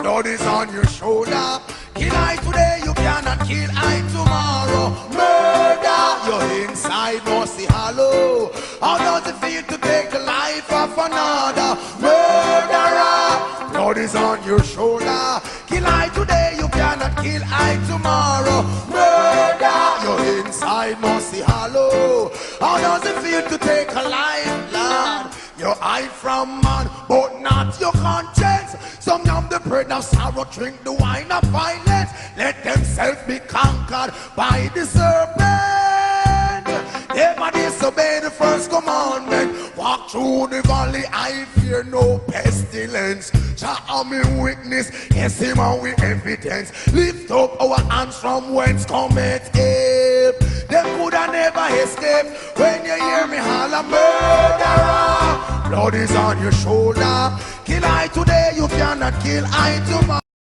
Blood is on your shoulder. Kill I today, you cannot kill I tomorrow. Murder, your inside must be hollow. How does it feel to take the life of another? Murderer, blood is on your shoulder. Kill I today, you cannot kill I tomorrow. Murder, your inside must be hollow. How does it feel to take a life, Lord? You hide from man, but not your conscience. Some of the bread of sorrow, drink the wine of violence. Let themselves be conquered by the serpent. Never disobey the first commandment. Walk through the valley, I fear no pestilence. Jah am me witness, yes him and we evidence. Lift up our hands from whence cometh help. Them coulda never escape. When you hear me holler, murderer, blood is on your shoulder. Kill I today, you cannot kill I tomorrow.